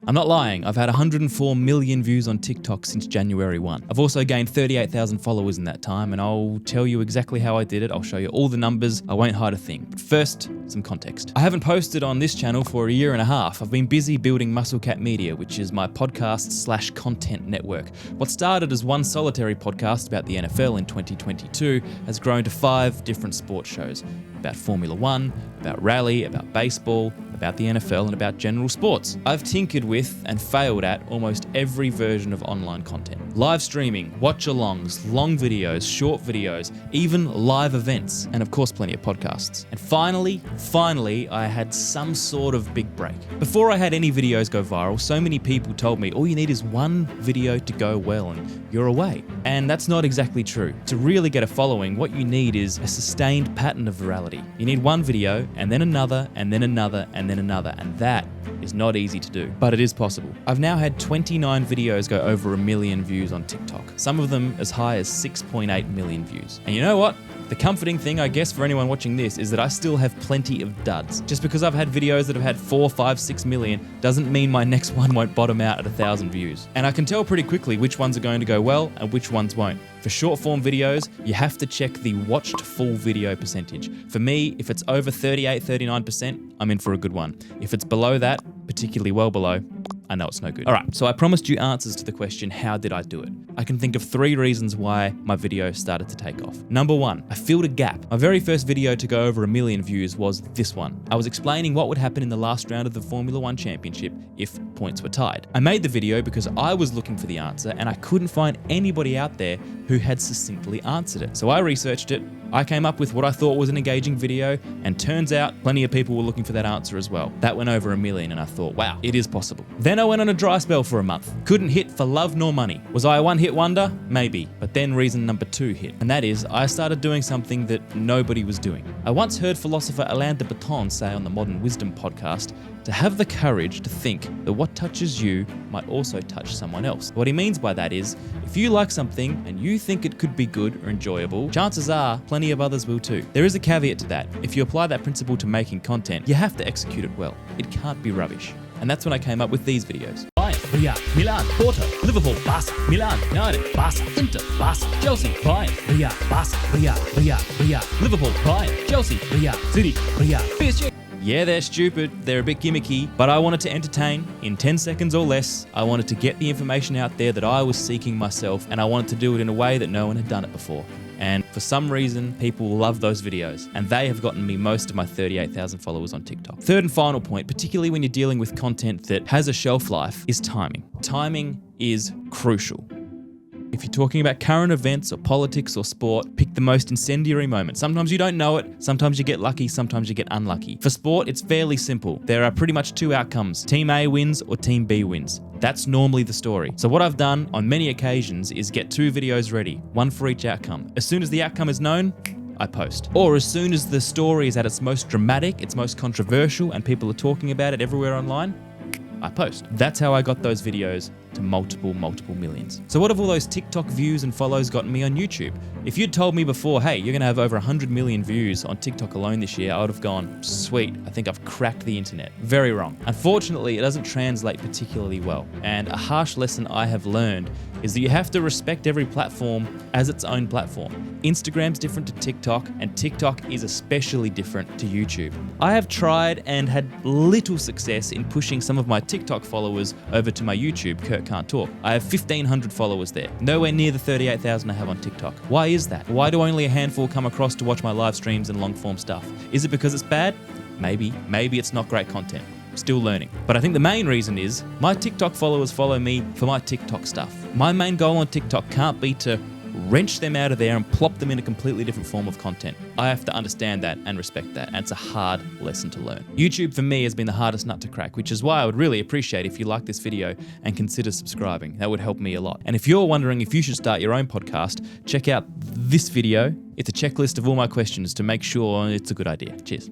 I'm not lying, I've had 104 million views on TikTok since January 1. I've also gained 38,000 followers in that time, and I'll tell you exactly how I did it. I'll show you all the numbers. I won't hide a thing. But first, some context. I haven't posted on this channel for a year and a half. I've been busy building Musclecat Media, which is my podcast/content network. What started as one solitary podcast about the NFL in 2022 has grown to 5 different sports shows. About Formula One, about rally, about baseball, about the NFL, and about general sports. I've tinkered with and failed at almost every version of online content. Live streaming, watch-alongs, long videos, short videos, even live events, and of course plenty of podcasts. And finally, I had some sort of big break. Before I had any videos go viral, so many people told me all you need is one video to go well and you're away. And that's not exactly true. To really get a following, what you need is a sustained pattern of virality. You need one video, and then another, and then another, and then another, and that is not easy to do, but it is possible. I've now had 29 videos go over 1 million views on TikTok, some of them as high as 6.8 million views. And you know what? The comforting thing, I guess, for anyone watching this is that I still have plenty of duds. Just because I've had videos that have had 4, 5, 6 million doesn't mean my next one won't bottom out at 1,000 views. And I can tell pretty quickly which ones are going to go well and which ones won't. For short form videos, you have to check the watched full video percentage. For me, if it's over 38, 39%, I'm in for a good one. If it's below that, particularly well below, I know it's no good. All right, so I promised you answers to the question, how did I do it? I can think of 3 reasons why my video started to take off. Number 1, I filled a gap. My very first video to go over 1 million views was this one. I was explaining what would happen in the last round of the Formula One Championship if points were tied. I made the video because I was looking for the answer and I couldn't find anybody out there who had succinctly answered it. So I researched it, I came up with what I thought was an engaging video, and turns out plenty of people were looking for that answer as well. That went over 1 million and I thought, wow, it is possible. Then I went on a dry spell for a month. Couldn't hit for love nor money. Was I a one-hit wonder? Maybe. But then reason number 2 hit, and that is I started doing something that nobody was doing. I once heard philosopher Alain de Botton say on the Modern Wisdom podcast to have the courage to think that what touches you might also touch someone else. What he means by that is, if you like something and you think it could be good or enjoyable, chances are plenty of others will too. There is a caveat to that. If you apply that principle to making content, you have to execute it well. It can't be rubbish. And that's when I came up with these videos. Bayern, Real, Milan, Porto, Liverpool, Barca, Milan, United, Barca, Inter, Barca, Chelsea, Bayern, Real, Barca, Real, Liverpool, Bayern, Chelsea, Real, City, Real, PSG. Yeah, they're stupid, they're a bit gimmicky, but I wanted to entertain in 10 seconds or less. I wanted to get the information out there that I was seeking myself, and I wanted to do it in a way that no one had done it before. And for some reason, people love those videos, and they have gotten me most of my 38,000 followers on TikTok. Third and final point, particularly when you're dealing with content that has a shelf life, is timing. Timing is crucial. If you're talking about current events or politics or sport, pick the most incendiary moment. Sometimes you don't know it, sometimes you get lucky, sometimes you get unlucky. For sport, it's fairly simple. There are pretty much 2 outcomes. Team A wins or Team B wins. That's normally the story. So what I've done on many occasions is get 2 videos ready, one for each outcome. As soon as the outcome is known, I post. Or as soon as the story is at its most dramatic, its most controversial, and people are talking about it everywhere online, I post. That's how I got those videos to multiple millions. So what have all those TikTok views and follows gotten me on YouTube? If you'd told me before, hey, you're gonna have over 100 million views on TikTok alone this year, I would have gone, sweet, I think I've cracked the internet. Very wrong. Unfortunately, it doesn't translate particularly well. And a harsh lesson I have learned is that you have to respect every platform as its own platform. Instagram's different to TikTok, and TikTok is especially different to YouTube. I have tried and had little success in pushing some of my TikTok followers over to my YouTube, Kurt Can't Talk. I have 1,500 followers there, nowhere near the 38,000 I have on TikTok. Why is that? Why do only a handful come across to watch my live streams and long form stuff? Is it because it's bad? Maybe. Maybe it's not great content. Still learning. But I think the main reason is my TikTok followers follow me for my TikTok stuff. My main goal on TikTok can't be to wrench them out of there and plop them in a completely different form of content. I have to understand that and respect that, and it's a hard lesson to learn. YouTube for me has been the hardest nut to crack, which is why I would really appreciate if you like this video and consider subscribing. That would help me a lot. And if you're wondering if you should start your own podcast, check out this video. It's a checklist of all my questions to make sure it's a good idea. Cheers.